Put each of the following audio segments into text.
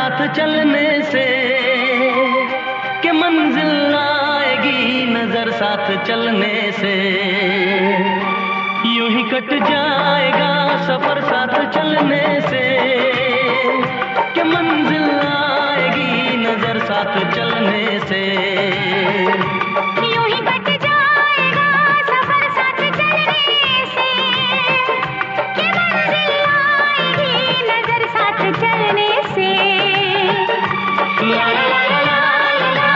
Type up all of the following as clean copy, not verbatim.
साथ चलने से कि मंजिल आएगी नजर साथ चलने से। यूं ही कट जाएगा सफर साथ चलने से कि मंजिल आएगी नजर साथ चलने से। यूं ही कट जाएगा सफर साथ चलने से कि मंजिल आएगी नजर साथ चलने से। ला ला ला ला ला ला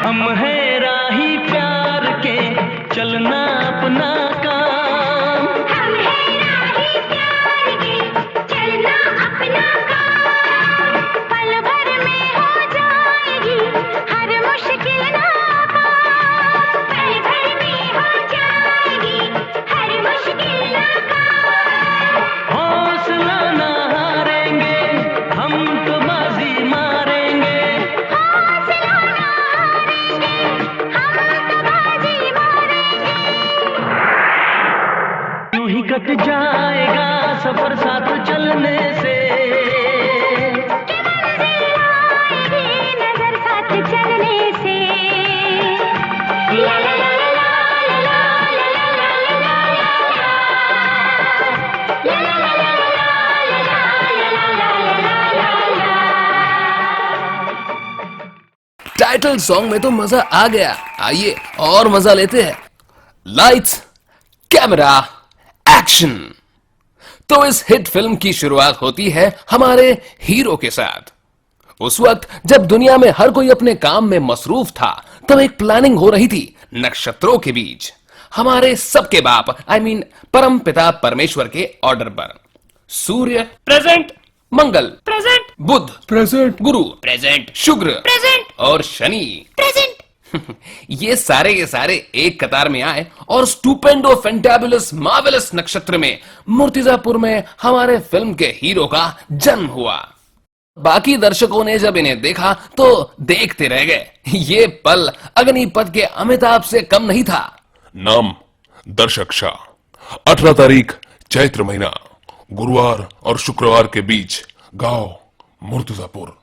हम है राही प्यार के चलना अपना काम। हम है राही प्यार के चलना अपना काम। पल भर में हो जाएगी हर मुश्किल नाकाम। पल भर में हो जाएगी हर मुश्किल नाकाम। हौसला ना हारेंगे हम तो बाजी मारेंगे। हौसला ना हारेंगे हम तो बाजी मारेंगे। यूं ही कट जाएगा सफर साथ चलने से कि मंजिल आएगी नजर साथ चलने से। ला ला ला ला ला ला ला ला ला ला ला ला ला टाइटल सॉन्ग में तो मजा आ गया। आइए और मजा लेते हैं। Lights, camera, action. तो इस हिट फिल्म की शुरुआत होती है हमारे हीरो के साथ। उस वक्त जब दुनिया में हर कोई अपने काम में मसरूफ था, तब एक प्लानिंग हो रही थी नक्षत्रों के बीच। हमारे सबके बाप परम पिता परमेश्वर के ऑर्डर पर। सूर्य प्रेजेंट, मंगल प्रेजेंट, बुध प्रेजेंट, गुरु प्रेजेंट, शुक्र प्रेजेंट और शनि प्रेजेंट। ये सारे के सारे एक कतार में आए और स्टूपेंडो फैंटाबुलस मार्वेलस नक्षत्र में मूर्तिजापुर में हमारे फिल्म के हीरो का जन्म हुआ। बाकी दर्शकों ने जब इन्हें देखा तो देखते रह गए। ये पल अग्निपथ के अमिताभ से कम नहीं था। नाम दर्शक शाह। 18 तारीख चैत्र महीना, गुरुवार और शुक्रवार के बीच, गांव मूर्तिजापुर।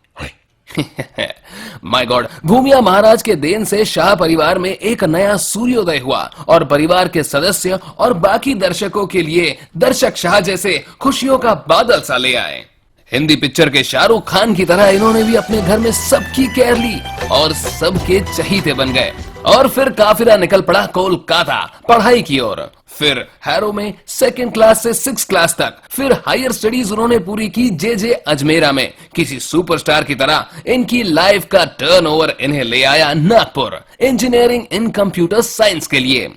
माय गॉड, भूमिया महाराज के देन से शाह परिवार में एक नया सूर्योदय हुआ और परिवार के सदस्य और बाकी दर्शकों के लिए दर्शक शाह जैसे खुशियों का बादल सा ले आए। हिंदी पिक्चर के शाहरुख खान की तरह इन्होंने भी अपने घर में सबकी केयर ली और सबके चहीते बन गए। और फिर काफिला निकल पड़ा कोलकाता पढ़ाई की ओर। फिर हैरो में 2nd क्लास से 6th क्लास तक। फिर हायर स्टडीज उन्होंने पूरी की जे अजमेरा में। किसी सुपरस्टार की तरह इनकी लाइफ का टर्नओवर इन्हें ले आया Nagpur engineering in computer science के लिए।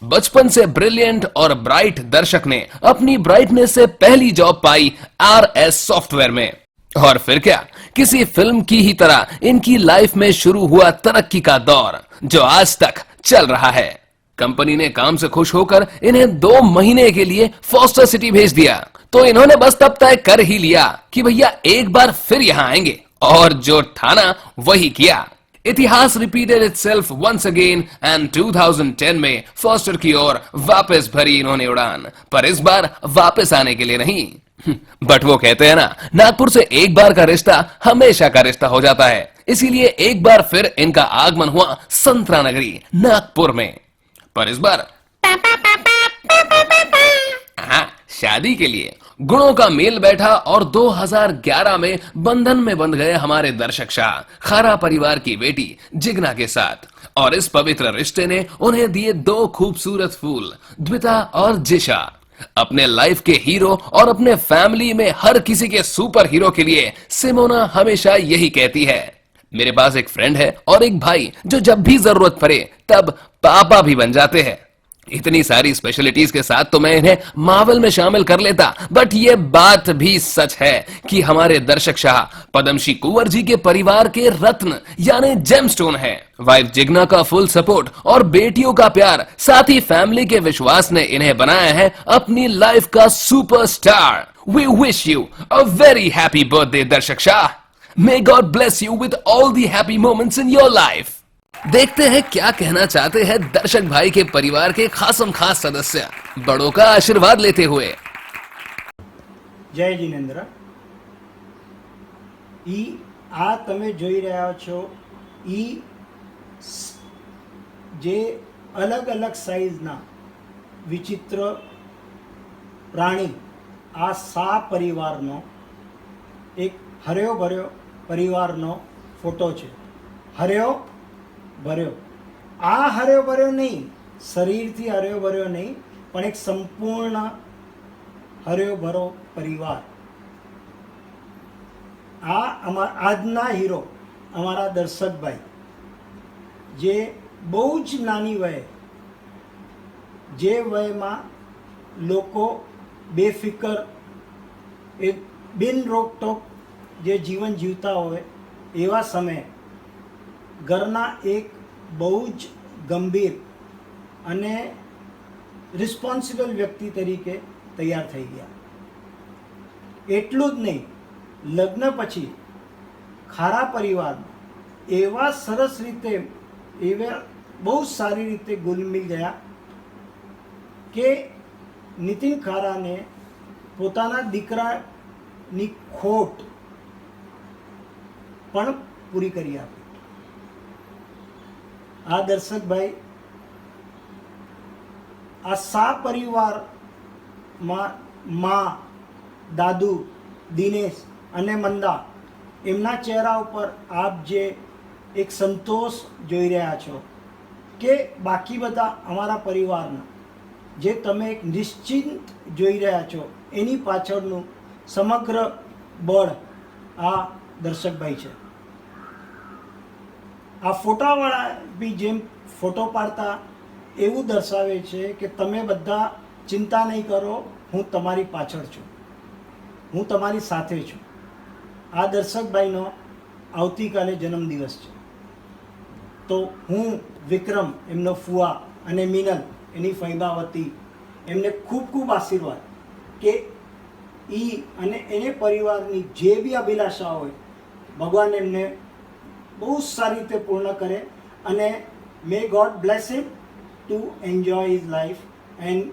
बचपन से ब्रिलियंट और ब्राइट दर्शक ने अपनी ब्राइटनेस से पहली जॉब पाई RS सॉफ्टवेयर में। और फिर क्या, किसी फिल्म की ही तरह इनकी लाइफ में शुरू हुआ तरक्की का दौर जो आज तक चल रहा है। कंपनी ने काम से खुश होकर इन्हें 2 महीने के लिए फॉस्टर सिटी भेज दिया, तो इन्होंने बस तब तय कर ही लिया कि भैया एक बार फिर यहां आएंगे। और जो ठाना वही किया। इतिहास repeated itself once again and 2010 में फॉस्टर की ओर वापस भरी इन्होंने उड़ान। पर इस बार वापस आने के लिए नहीं, बट वो कहते हैं ना, नागपुर से एक बार का रिश्ता हमेशा का रिश्ता हो जाता है। इसीलिए एक बार फिर इनका आगमन हुआ संतरा नगरी नागपुर में। पर इस बार शादी के लिए गुणों का मेल बैठा और 2011 में बंधन में बंध गए हमारे दर्शक शाह खारा परिवार की बेटी जिग्ना के साथ। और इस पवित्र रिश्ते ने उन्हें दिए 2 खूबसूरत फूल, द्विता और जिशा। अपने लाइफ के हीरो और अपने फैमिली में हर किसी के सुपर हीरो के लिए सिमोना हमेशा यही कहती है, मेरे पास एक फ्रेंड है और एक भाई जो जब भी जरूरत पड़े तब पापा भी बन जाते हैं। इतनी सारी स्पेशलिटीज के साथ तो मैं इन्हें मार्वल में शामिल कर लेता, बट ये बात भी सच है कि हमारे दर्शक शाह पद्मश्री कुंवर जी के परिवार के रत्न यानी जेमस्टोन है। वाइफ जिग्ना का फुल सपोर्ट और बेटियों का प्यार, साथ ही फैमिली के विश्वास ने इन्हें बनाया है अपनी लाइफ का superstar. We wish you a very happy birthday Darshak Shah. May God bless you with all the happy moments in your life. देखते हैं क्या कहना चाहते हैं दर्शक भाई के परिवार के खासम खास सदस्य बड़ों का आशीर्वाद लेते हुए। जय जिनेन्द्र। ई आ तमे જોઈ રહ્યા છો ई જે अलग अलग साइजना विचित्र प्राणी आ सा परिवारનો एक हर्यो भर्यो परिवारનો फोटो છે। हर्यो ભર્યો આ હર્યો ભર્યો નહીં, શરીરથી હર્યો ભર્યો નહીં, પણ એક સંપૂર્ણ હર્યો ભરો પરિવાર। આજના હીરો અમારા દર્શકભાઈ જે બહુ જ નાની વયે, જે વયમાં લોકો બેફિકર એક બિન રોકટોક જે જીવન જીવતા હોય એવા સમયે ઘરના એક બહુ જ ગંભીર અને રિસ્પોન્સિબલ વ્યક્તિ તરીકે તૈયાર થઈ ગયા। એટલું જ નહીં, લગ્ન પછી ખારા પરિવારમાં એવા સરસ રીતે, એવા બહુ સારી રીતે ગુલમિલ ગયા કે નીતિન ખારાને પોતાના દીકરાની ખોટ પણ પૂરી કરી આપી। આ દર્શક ભાઈ આ सा પરિવારમાં માં, દાદુ, દિનેશ અને મંદા એમના ચહેરા ઉપર આપ જે એક સંતોષ જોઈ રહ્યા છો કે બાકી બધા અમારા પરિવારના જે તમે એક નિશ્ચિંત જોઈ રહ્યા છો એની પાછળનું સમગ્ર બળ આ દર્શકભાઈ છે। આ ફોટાવાળા બી જેમ ફોટો પાડતા એવું દર્શાવે છે કે તમે બધા ચિંતા નહીં કરો, હું તમારી પાછળ છું, હું તમારી સાથે છું। આ દર્શકભાઈનો આવતીકાલે જન્મદિવસ છે, તો હું વિક્રમ એમનો ફુવા અને મિનલ એની ફૈબાવતી એમને ખૂબ ખૂબ આશીર્વાદ કે એ અને એને પરિવારની જે બી અભિલાષા હોય ભગવાન એમને બહુ સારી રીતે પૂર્ણ કરે અને may God bless him to enjoy his life and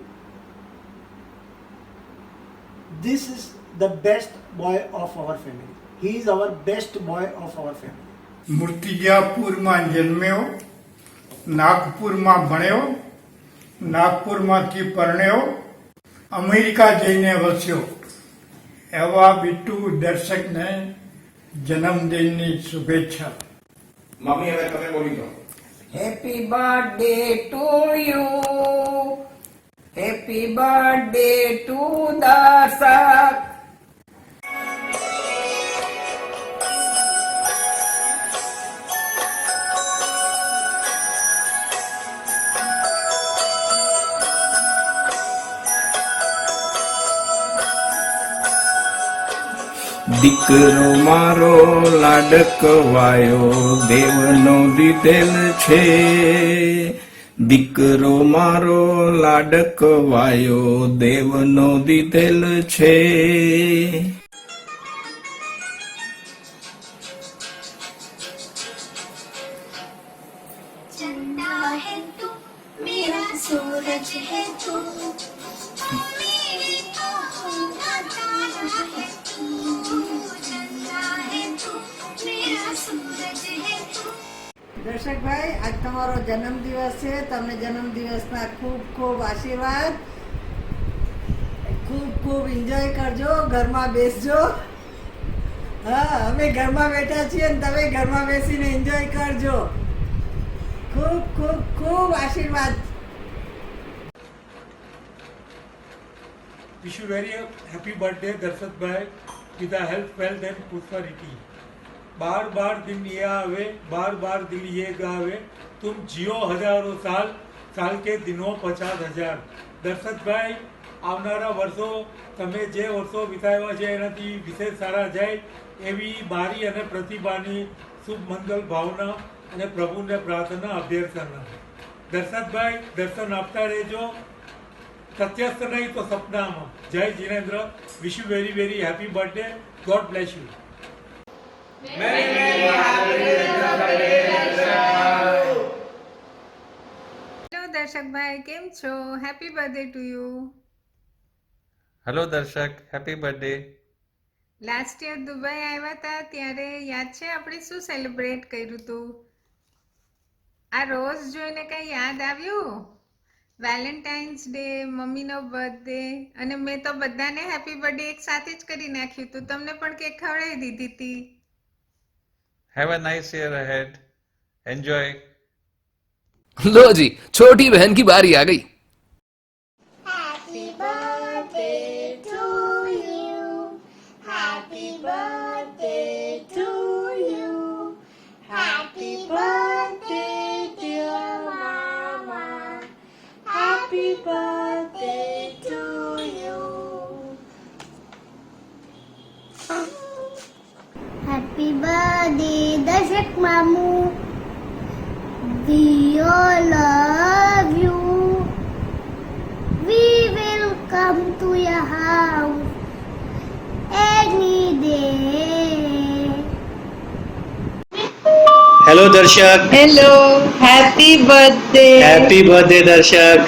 this is the best boy of our family. He is our best boy of our family. મૂર્તિજાપુરમાં જન્મ્યો, નાગપુરમાં ભણ્યો, નાગપુરમાંથી પરણ્યો, અમેરિકા જઈને વસ્યો એવા બીટુ દર્શકને જન્મદિનની શુભેચ્છા। મમ્મી હવે તમે બોલી દો। Happy birthday to you, happy birthday two દર્શક। દીકરો મારો લાડકવાયો દેવનો દીધેલ છે, દીકરો મારો લાડકવાયો દેવનો દીધેલ છે। चंदा है तू मेरा सूरज है तू, मेरी आँखों का तारा है तू। चंदा है तू मेरा सूरज है तू। દર્શકભાઈ, આજ તમારો જન્મદિવસ છે, તમને જન્મદિવસના ખૂબ ખૂબ આશીર્વાદ। ખૂબ ખૂબ એન્જોય કરજો, ઘરમાં બેસજો। હા, અમે ઘરમાં બેઠા છીએ અને તમે ઘરમાં બેસીને એન્જોય કરજો। ખૂબ ખૂબ ખૂબ આશીર્વાદ। Wish you very happy birthday दर्शक भाई, with the health, wealth and prosperity। बार बार दिन ये आवे, बार बार दिल ये गावे, तुम जियो हजारों साल, साल के दिनों 50,000. દર્શકભાઈ, આવનારા વર્ષો તમે જે વર્ષો વિતાવ્યા છે એનાથી વિશેષ સારા જાય એવી મારી અને પ્રતિભાની શુભ મંગલ ભાવના અને પ્રભુને પ્રાર્થના અભ્યર્થના. દર્શકભાઈ, દર્શન આપતા રહેજો, સત્યસ્થ નહીં તો સપનામાં. જય Jinendra. Wish you very very happy birthday. God bless you. Hello દર્શકભાઈ, કેમ છો? Happy birthday to you. Hello Darshak, happy birthday. Last year Dubai આવ્યા હતા ત્યારે યાદ છે આપણે શું સેલિબ્રેટ કર્યું હતું? આ રોઝ જોઈને કઈ યાદ આવ્યું? વેલેન્ટાઇન્સ ડે, મમ્મીનો બર્થડે, અને મેં તો બધાને હેપી બર્થડે એક સાથે જ કરી નાખ્યું હતું. તમને પણ કેક ખવડાવી દીધી હતી. Have a nice year ahead. Enjoy. लो जी, छोटी बहन की बारी आ गई. Happy birthday to you. Happy birthday to you. Happy birthday dear mama. Happy birthday to you. Happy birthday, Darshak Mamu. We all love you. We will come to your house any day. Hello Darshak. Hello, happy birthday. Happy birthday Darshak.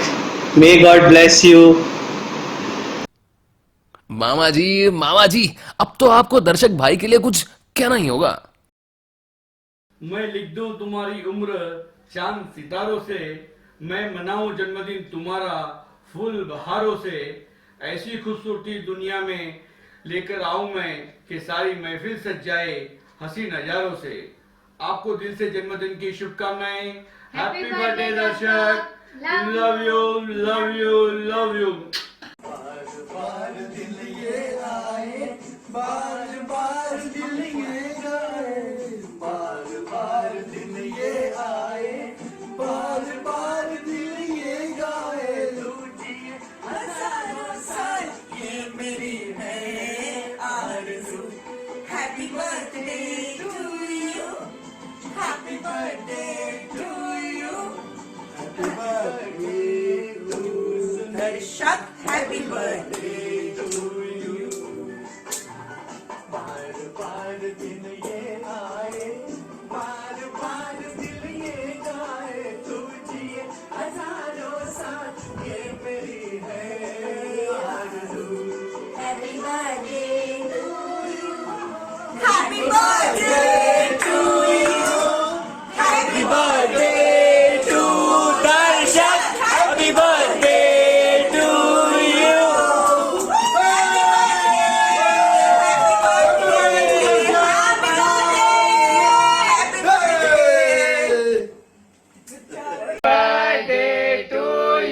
May God bless you. मामा जी, अब तो आपको दर्शक भाई के लिए कुछ कहना ही होगा. मैं लिख दूं तुम्हारी उम्र चांद सितारों से, मैं मनाऊं जन्मदिन तुम्हारा फूल बहारों से, ऐसी खूबसूरती दुनिया में लेकर आऊं मैं कि सारी महफिल सज जाए हंसी नजारों से. आपको दिल से जन्मदिन की शुभकामनाएं. Happy birthday Darshak. Love you love you love you. Darshak, happy birthday. Happy birthday to you. Happy birthday to Darshak. Happy birthday to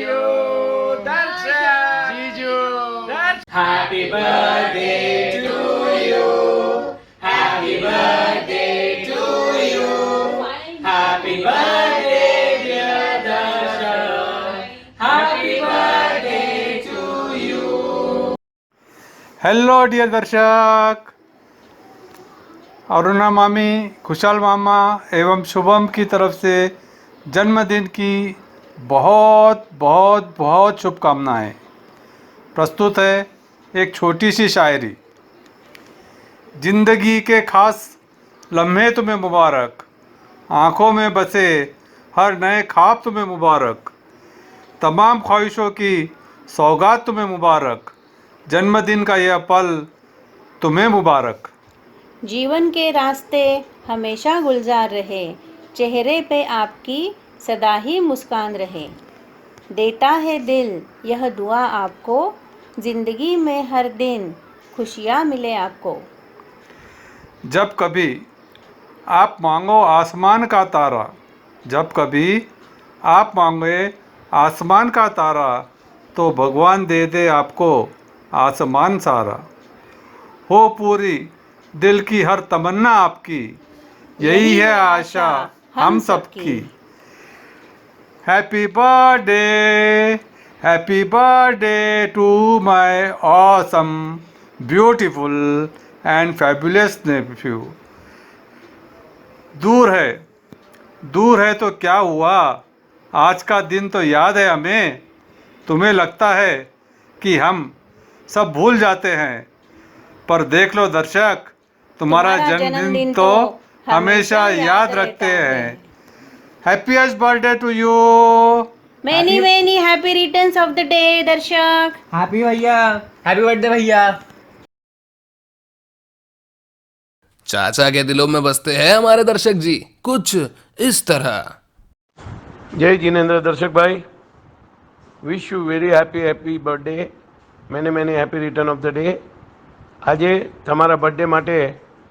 you. Happy birthday to you. Happy birthday to you. Happy birthday dear Darshak. Happy birthday to you. Hello dear Darshak. Aruna मामी, खुशहाल मामा एवं शुभम की तरफ से जन्मदिन की बहुत बहुत बहुत शुभकामनाएं. प्रस्तुत है एक छोटी सी शायरी. जिंदगी के खास लम्हे तुम्हें मुबारक, आँखों में बसे हर नए ख्वाब तुम्हें मुबारक, तमाम ख्वाहिशों की सौगात तुम्हें मुबारक, जन्मदिन का यह पल तुम्हें मुबारक. जीवन के रास्ते हमेशा गुलजार रहे, चेहरे पे आपकी सदा ही मुस्कान रहे. देता है दिल यह दुआ आपको, जिंदगी में हर दिन खुशियाँ मिले आपको. जब कभी आप मांगो आसमान का तारा, जब कभी आप मांगे आसमान का तारा, तो भगवान दे दे आपको आसमान सारा. हो पूरी दिल की हर तमन्ना आपकी, यही है आशा हम सबकी. Happy birthday to my awesome, beautiful and fabulous nephew. दूर है तो क्या हुआ, आज का दिन तो याद है हमें. तुम्हें लगता है कि हम सब भूल जाते हैं, पर देख लो दर्शक, तुम्हारा जन्मदिन तो हमेशा याद रखते हैं. Happiest birthday to you. Many many happy returns of the day, Darshak. Happy भैया, हैप्पी बर्थडे भैया. चाचा के दिलों में बसते हैं हमारे दर्शक जी कुछ इस तरह. जय जिनेन्द्र दर्शक भाई, wish you very happy birthday. मैंने happy return of the day. આજે તમારા બર્થડે માટે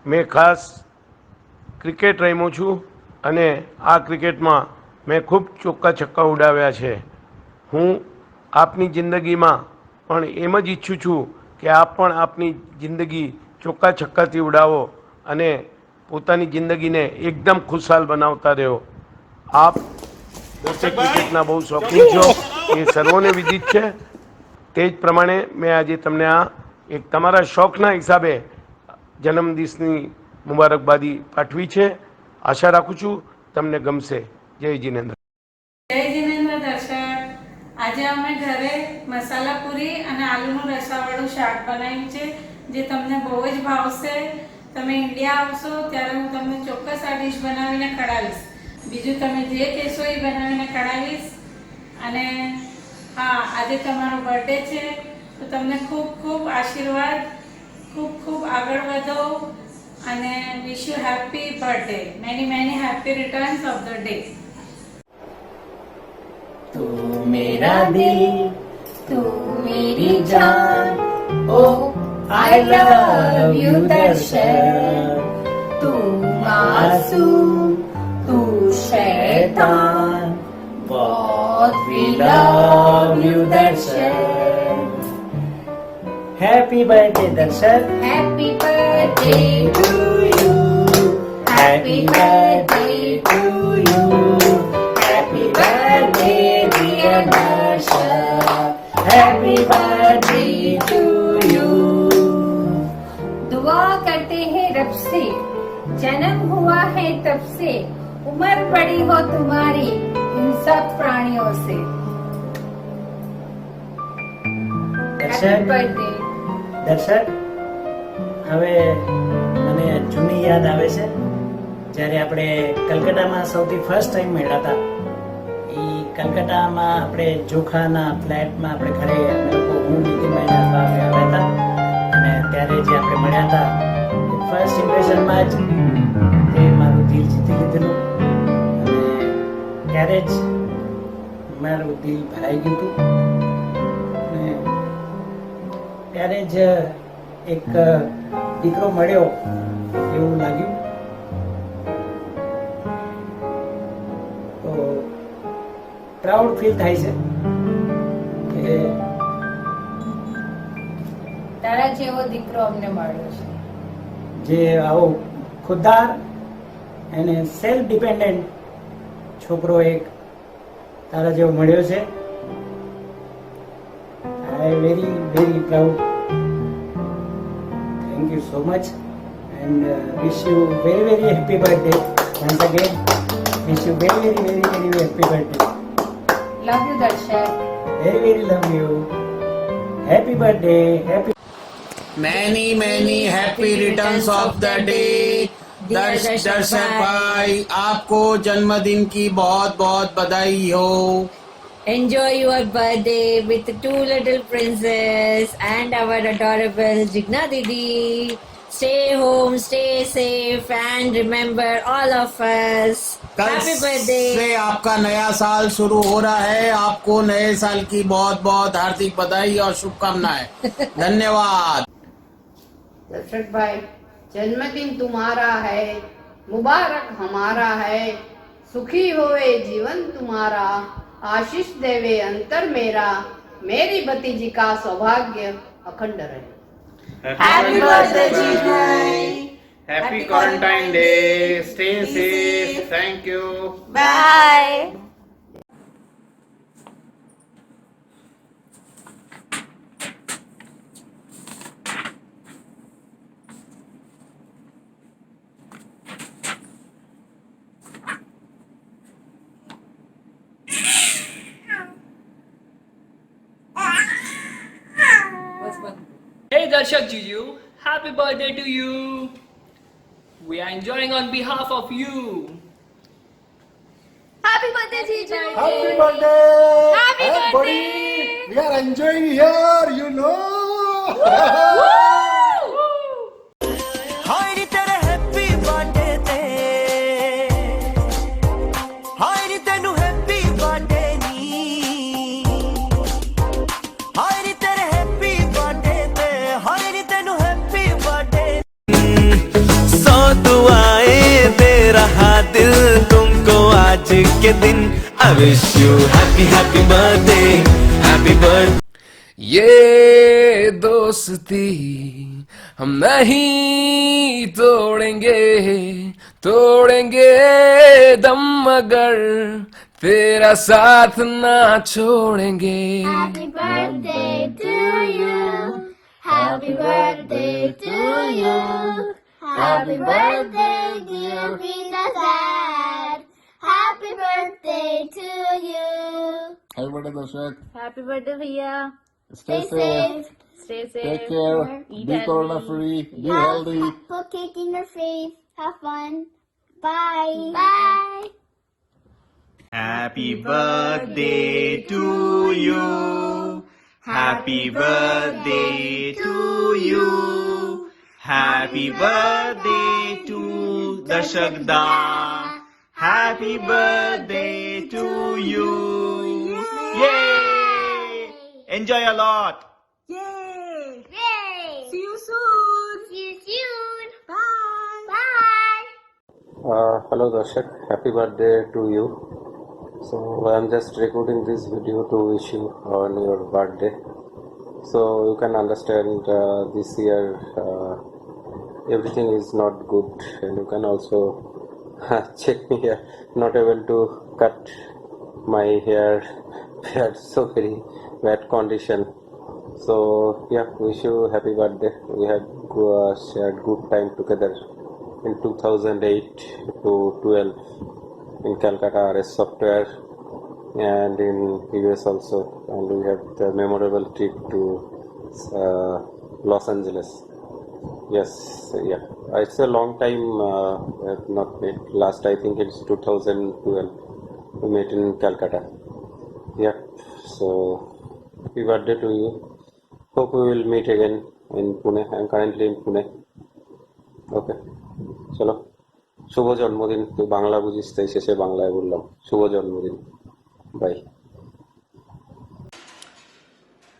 મેં ખાસ ક્રિકેટ રમ્યો છું અને આ ક્રિકેટમાં મેં ખૂબ ચોક્કા છક્કા ઉડાવ્યા છે. હું આપની જિંદગીમાં પણ એમ જ ઈચ્છું છું કે આપ પણ આપની જિંદગી ચોક્કા છક્કાથી ઉડાવો અને પોતાની જિંદગીને એકદમ ખુશહાલ બનાવતા રહો. આપ દર્શક ક્રિકેટના બહુ શોખીન છો એ સર્વોને વિદિત છે. તે જ પ્રમાણે મેં આજે તમને આ એક તમારા શોખના હિસાબે જન્મદિવસની મુબારકબાદી પાઠવી છે. આશા રાખું છું તમને ગમશે. જય જીનેન્દ્ર. જય જીનેન્દ્ર દર્શક. આજે અમે ઘરે મસાલા પૂરી અને આલુનું રસાવાળું શાક બનાવ્યું છે જે તમને બહુ જ ભાવશે. તમે ઇન્ડિયા આવશો ત્યારે હું તમને ચોક્કસ આ ડીશ બનાવીને ખવડાવીશ. બીજું તમે જે કહેશો એ બનાવીને ખવડાવીશ. અને હા, આજે તમારો બર્થડે છે તો તમને ખૂબ ખૂબ આશીર્વાદ, ખૂબ આગળ વધો અને wish you happy birthday. Many happy returns of the day. तू मेरा दिल, तू मेरी जान, oh I love you दर्शन. तू मासूम, तू शैतान, बहुत we love you Darshan. Happy birthday दर्शक. Happy birthday to you. Happy birthday to you. Happy birthday dear Darshan. Happy birthday to you. दुआ करते हैं रब से, जन्म हुआ है तब से, उम्र बड़ी हो तुम्हारी इन सब प्राणियों से. Happy birthday. દર્શક, હવે મને જૂની યાદ આવે છે જ્યારે આપણે કલકત્તામાં સૌથી ફર્સ્ટ ટાઈમ મળ્યા હતા. એ કલકત્તામાં આપણે જોખાના ફ્લેટમાં આપણે ઘરે અમે લોકો હું નીતિનભાઈ આવ્યા હતા અને ત્યારે જે આપણે મળ્યા હતા એ ફર્સ્ટ ઇમ્પ્રેશનમાં જ તે મારું દિલ જીતી લીધેલું અને ત્યારે જ મારું દિલ ભરાઈ ગયું હતું. અને ત્યારે જ એક દીકરો મળ્યો એવું લાગ્યું. તો પ્રાઉડ ફીલ થાય છે કે તારા જેવો દીકરો અમને મળ્યો છે જે આવો ખુદદાર અને સેલ્ફ ડિપેન્ડન્ટ છોકરો એક તારા જેવો મળ્યો છે. આઈ very very proud. Thank you so much and wish you very happy birthday once again. Wish you very happy birthday. Love you Darshan. Very love you. Happy birthday. Happy many happy returns of the day. दर्शक भाई, आपको जन्मदिन की बहुत बहुत बधाई हो. Enjoy your birthday with two little princes and our adorable Jigna Didi. Stay home, stay safe and remember all of us. Happy birthday. से आपका नया साल शुरू हो रहा है. आपको नए साल की बहुत बहुत हार्दिक बधाई और शुभकामनाएं. धन्यवाद. दर्शक भाई, जन्मदिन तुम्हारा है, मुबारक हमारा है. सुखी होवे जीवन तुम्हारा, आशीष देवे अंतर मेरा. मेरी भतीजी का सौभाग्य अखंड रहे. Happy birthday Jigna. Happy Quarantine Day. Stay safe. Thank you. Bye. Darshak Jiju, happy birthday to you. We are enjoying on behalf of you. Happy birthday, Jiju. Happy birthday! Happy Everybody! birthday! We are enjoying here, you know. हाय नी तेरे happy birthday ते हाय नी तेनू happy birthday नी हाय नी तेरे happy birthday ते हाय नी तेनू happy birthday सौ दुआएं दे रहा दिल तुमको आज के दिन I wish you happy happy birthday happy birthday ये दोस्ती हम नहीं तोड़ेंगे दम मगर तेरा साथ ना छोड़ेंगे। Happy birthday to you. Happy birthday to you. Happy birthday, dear Rita Dad. Happy birthday to you. Happy birthday, Darshak. Happy birthday, Bhaiya. Stay safe. Stay safe. Take care. Eat Be corona free. Be healthy. Put cake in your face. Have fun. Bye. Bye. Happy birthday to you. Happy birthday to you. Happy birthday to Darshak Da. Happy birthday to you. Yay! Enjoy a lot. Yay! Yay. See you soon. See you soon. Bye. Bye. Hello Darshak, happy birthday to you. So I'm just recording this video to wish you on your birthday. So you can understand this year everything is not good, and you can also check me here, not able to cut my hair, so very bad condition. So yeah, wish you happy birthday. We had shared good time together in 2008 to 12 in Calcutta RS Software and in US also, and we had the memorable trip to Los Angeles. Yes, yeah, it's a long time we have not met. Last I think it's 2012 we met in Calcutta. Yeah, so happy birthday to you. Hope we will meet again in Pune. I'm currently in Pune. Okay, চলো শুভ জন্মদিন। তুই বাংলা বুঝিস তাই শেষে বাংলায় বললাম শুভ জন্মদিন। By.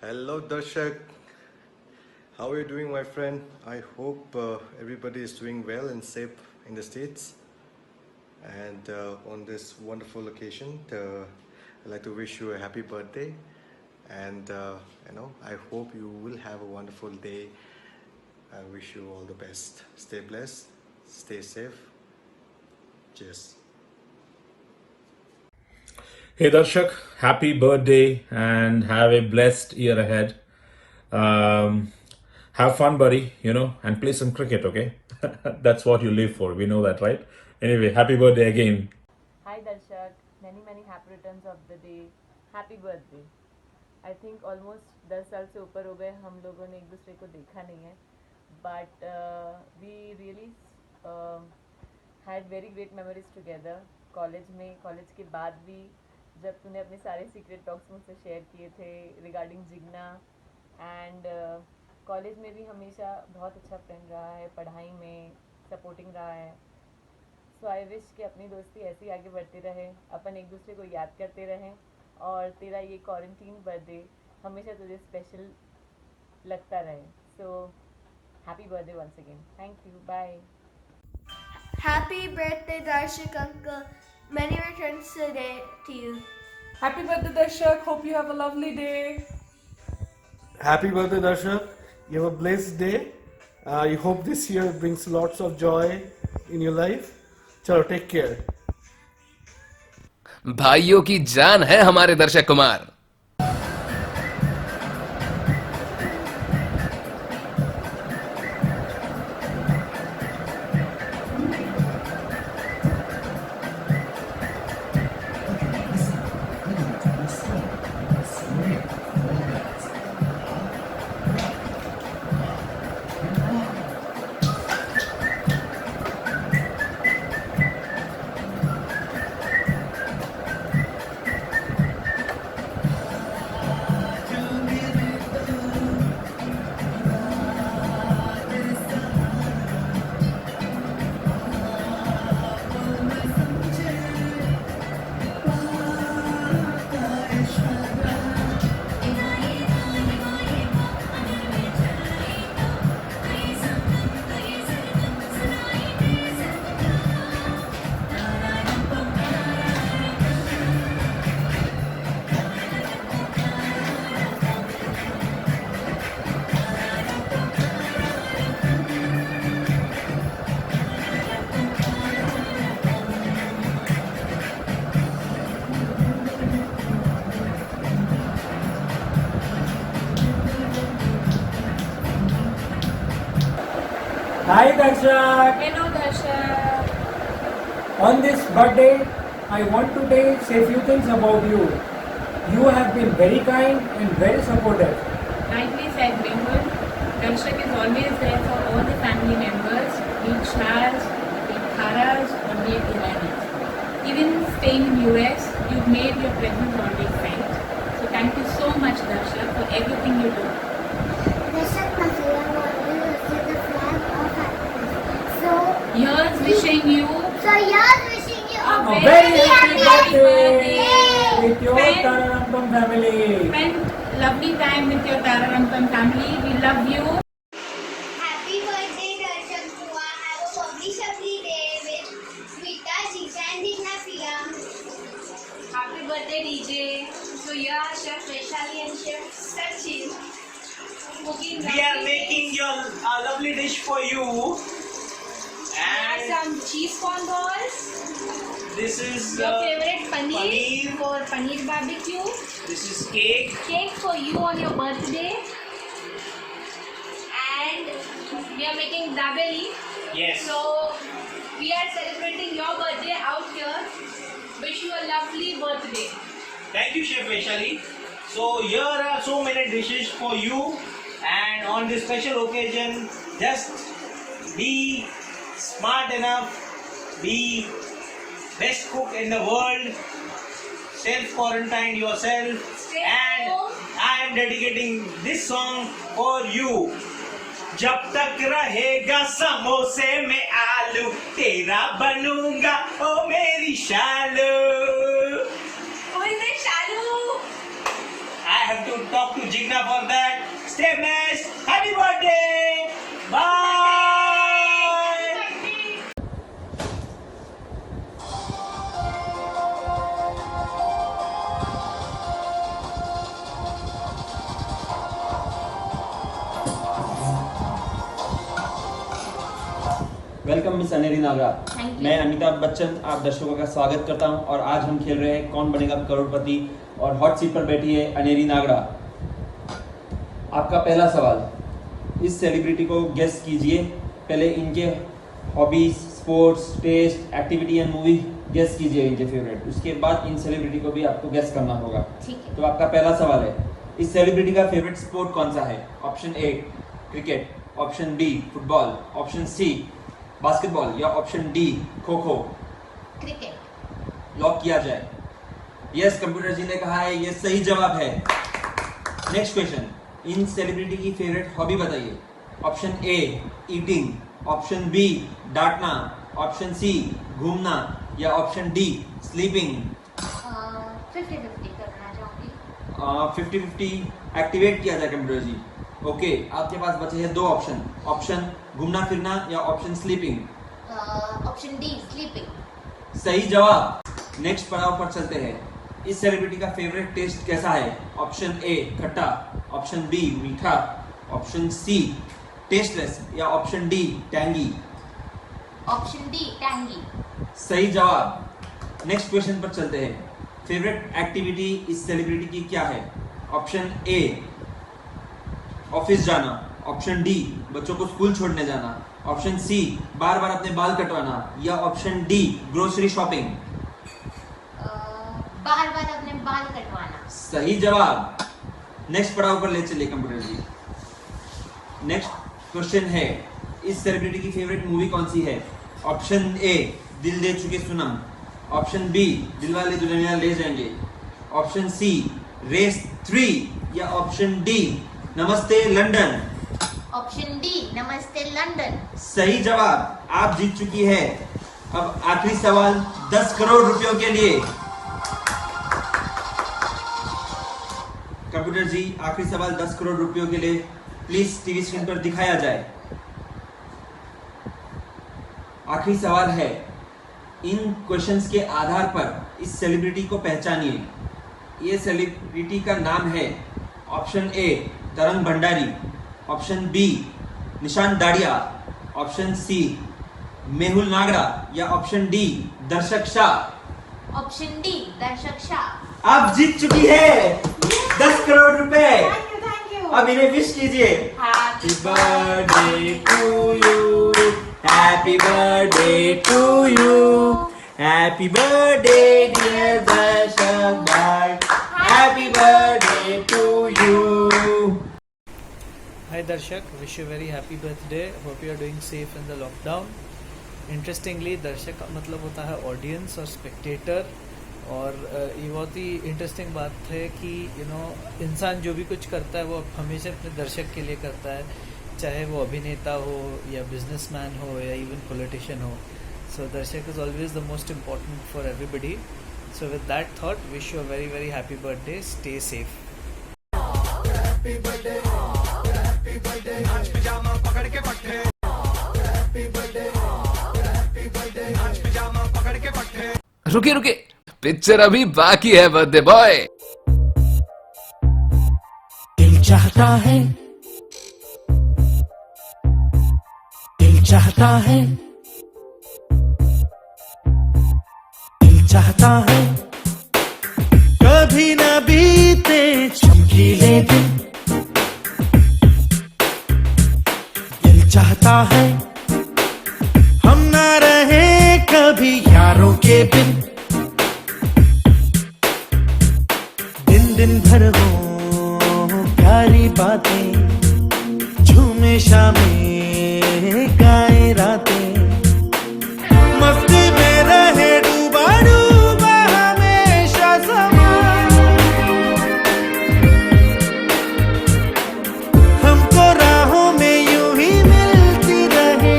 Hello Darshak, how are you doing my friend? I hope everybody is doing well and safe in the States. And on this wonderful occasion, I'd like to wish you a happy birthday. And I hope you will have a wonderful day. I wish you all the best. Stay blessed, stay safe. Cheers. Hey Darshak, happy birthday and have a blessed year ahead. Have fun, buddy, and play some cricket, okay? That's what you live for. We know that, right? Anyway, happy birthday again. Hi Darshak, many happy returns of the day. Happy birthday. I think almost 10 साल से ऊपर हो गए हम लोगों ने एक दूसरे को देखा नहीं है, but we really had very great memories together. College के बाद भी जब तूने अपने सारे सीक्रेट टॉक्स मुझसे शेयर किए थे रिगार्डिंग जिग्ना, एंड कॉलेज में भी हमेशा बहुत अच्छा फ्रेंड रहा है, पढ़ाई में सपोर्टिंग रहा है. सो आई विश कि अपनी दोस्ती ऐसी आगे बढ़ती रहे, अपन एक दूसरे को याद करते रहें और तेरा ये क्वारंटीन बर्थडे हमेशा तुझे स्पेशल लगता रहे. So happy birthday once again. Thank you. Bye. Happy birthday, Darshak uncle. Many returns today to you. Happy birthday, Darshak. Hope you have a lovely day. Happy birthday, Darshak. You have a blessed day. I hope this year brings lots of joy in your life. Chalo, take care. भाइयों की जान है हमारे दर्शक Kumar. Hi Darshak. Hello Darshak. On this birthday, I want to say few things about you. You have been very kind and very supportive. Rightly said, Mehul. Darshak is always there for all the family members, be it Shahs, be it Kharas, or be it Iranis. Even staying in US, you've made your presence always felt. So thank you so much, Darshak, for everything you do. Darshak Masala always lifted the flag of happiness. So Here's wishing you A very happy birthday with your Spend- Tararampam family. Spend lovely time with your Tararampam family. We love you. Happy birthday, Darshak Bua. Have a lovely day with Smita, Jisha and Digna Priya. Happy birthday, DJ. So yeah, Chef Vaishali and Chef Sachin. Cooking We are making your lovely dish for you. And some cheese corn balls. this is Your favorite paneer paneer. for paneer barbecue. This is cake. Cake for you on your birthday. And we are making dabeli. Yes. So we are celebrating your birthday out here. Wish you a lovely birthday. Thank you, Chef Vaishali. So here are so many dishes for you, and on this special occasion, just be smart enough, be best cook in the world, self-quarantine yourself, and I am dedicating this song for you. जब तक रहेगा समोसे में आलू तेरा बनूंगा ओ मेरी शालू. Who is it, Shalu? I have to talk to Jigna for that. Stay blessed. Happy birthday. Bye. Welcome miss Aneri Nagra. Thank you. मैं अमिताभ बच्चन आप दर्शकों का स्वागत करता हूं और आज हम खेल रहे हैं कौन बनेगा करोड़पति और हॉट सीट पर बैठी है अनेरी नागरा. आपका पहला सवाल, इस सेलिब्रिटी को गेस कीजिए. पहले इनके hobbies, sports, taste, activity and movie guess कीजिए इनके फेवरेट. उसके बाद इन सेलिब्रिटी को भी आपको गेस करना होगा. ठीक है. तो आपका पहला सवाल है, इस सेलिब्रिटी का फेवरेट स्पोर्ट कौन सा है? Option A cricket, option B football, option C basketball या option D kho kho. Cricket. Lock किया जाए. यस, कंप्यूटर जी ने कहा है ये सही जवाब है. नेक्स्ट क्वेश्चन, इन सेलिब्रिटी की फेवरेट हॉबी बताइए. Option A eating, option B डांटना, ऑप्शन सी घूमना या ऑप्शन डी स्लीपिंग. 50-50 करना चाहूँगी. 50-50 एक्टिवेट किया जाए कंप्यूटर जी. ओके, आपके पास बचे हैं दो ऑप्शन. ऑप्शन घूमना फिरना या option sleeping. Option D sleeping. सही जवाब. नेक्स्ट पड़ाव पर चलते हैं. इस सेलिब्रिटी का फेवरेट टेस्ट कैसा है? ऑप्शन ए खट्टा, ऑप्शन बी मीठा, ऑप्शन सी टेस्टलेस या option D tangy. Option D tangy. सही जवाब. नेक्स्ट क्वेश्चन पर चलते हैं. फेवरेट एक्टिविटी इस सेलिब्रिटी की क्या है? ऑप्शन ए ऑफिस जाना, ऑप्शन डी बच्चों को स्कूल छोड़ने जाना, ऑप्शन सी बार बार अपने बाल कटवाना या ऑप्शन डी ग्रोसरी शॉपिंग. बार बार अपने बाल कटवाना. सही जवाब. नेक्स्ट पड़ाव पर ले चलिए कंप्यूटर जी. नेक्स्ट क्वेश्चन है, इस सेलिब्रिटी की फेवरेट मूवी कौन सी है? ऑप्शन ए दिल दे चुके सनम, ऑप्शन बी दिलवाले दुल्हनिया ले जाएंगे, ऑप्शन सी रेस 3 या ऑप्शन डी नमस्ते लंदन. ऑप्शन डी नमस्ते लंदन. सही जवाब. आप जीत चुकी है. अब आखिरी सवाल 10 करोड़ रुपयों के लिए. कंप्यूटर जी, आखिरी सवाल 10 करोड़ रुपयों के लिए प्लीज टीवी स्क्रीन पर दिखाया जाए. आखिरी सवाल है, इन क्वेश्चंस के आधार पर इस सेलिब्रिटी को पहचानिए. ये सेलिब्रिटी का नाम है ऑप्शन ए तरंग भंडारी, ऑप्शन बी निशान दाड़िया, ऑप्शन सी मेहुल नागरा या ऑप्शन डी दर्शक शाह. ऑप्शन डी दर्शक शाह. आप जीत चुकी है 10 करोड़ रुपए. अब इन्हें विश कीजिए। Happy birthday to you, happy birthday to you, happy birthday dear Darshak भाई, happy birthday to you. Hi Darshak, wish you a very happy birthday. Hope you are doing safe in the lockdown. Interestingly, दर्शक का मतलब होता है audience और Spectator, और ये बहुत ही इंटरेस्टिंग बात है कि इंसान जो भी कुछ करता है वो हमेशा अपने दर्शक के लिए करता है, चाहे वो अभिनेता हो या बिजनेसमैन हो या इवन पॉलिटिशियन हो. सो दर्शक is always the most important for everybody. So with that thought, wish you a very very happy birthday. Stay safe. रुके रुके, पिक्चर अभी बाकी है बर्थडे बॉय. दिल चाहता है, दिल चाहता है, दिल चाहता है कभी न बीते चमकीले दिन. दिल चाहता है हम ना रहे कभी यारों के बिन. दिन दिन भर हो प्यारी बातें, झूमे शामें गाए रातें. मस्ती में रहे डूबा डूबा हमेशा समा. हमको राहों में यूं ही मिलती रहे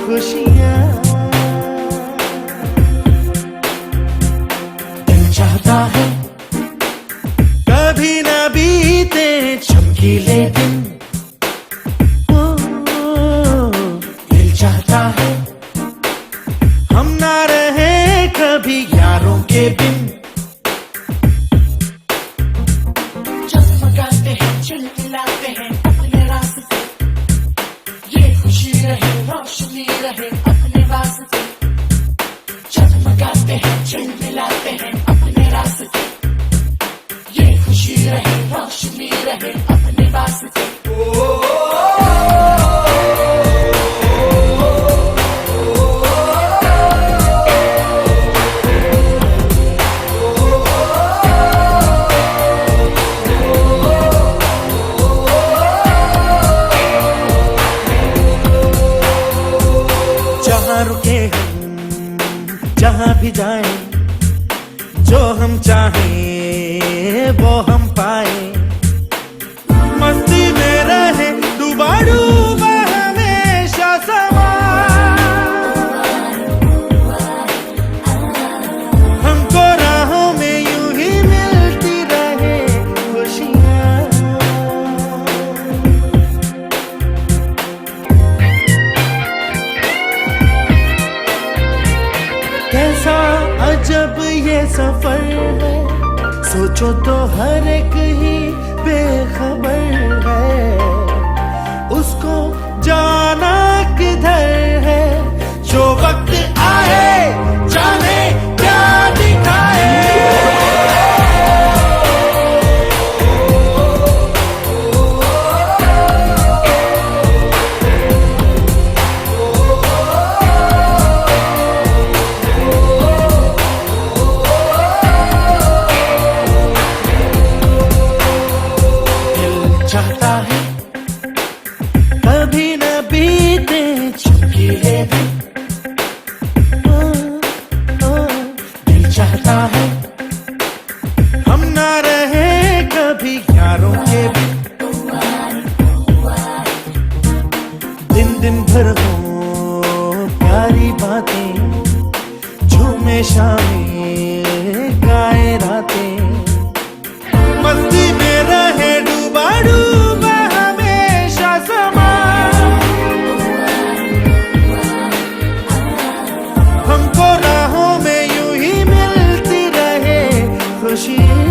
खुशियाँ. दिल चाहता है कभी न बीते चमकीले दिन. दिल चाहता है हम ना रहे कभी यारों के बिन. जगमगाते हैं, चिलमिलाते हैं अपने रास्ते, ये खुशी रहे रोशनी रहे अपने वास्ते. जगमगाते हैं, चिलमिलाते हैं अपने रास्ते, ये खुशी रहे रोशनी रहे अपने वास्ते. जहाँ रुके हम, जहाँ भी जाएं, जो हम चाहें वो हम पाए. मस्ती में रहे डूबा डूबा हमेशा समा. हमको राहों में यूं ही मिलती रहे खुशियाँ. कैसा अजब ये सफर है, सोचो तो हर एक ही बेखबर है. उसको जाना किधर है, जो वक्त आए जाने क्या दिखाए. चाहता है कभी न बीते चमकीले दिन. दिल चाहता है हम ना रहे कभी यारों के बिन. दिन दिन भर हो प्यारी बातें, झूमे शामें गाए रातें. मस्ती में रहे डूबा डूबा हमेशा समा. हमको राहों में यूं ही मिलती रहे खुशियाँ.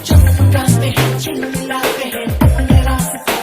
जगमगाते हैं, चिलमिलाते हैं अपने रास्ते.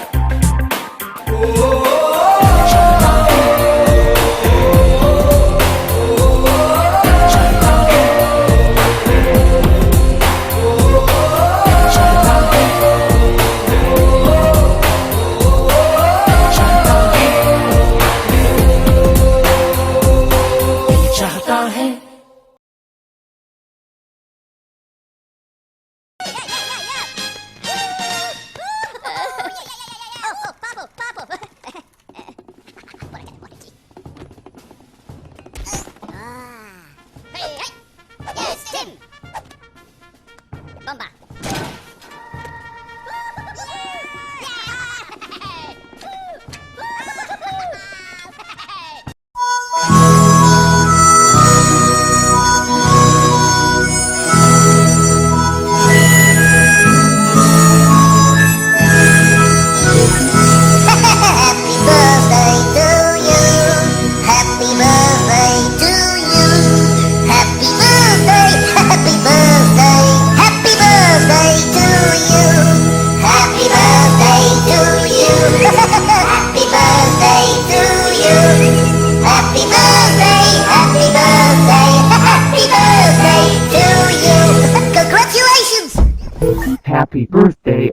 happy birthday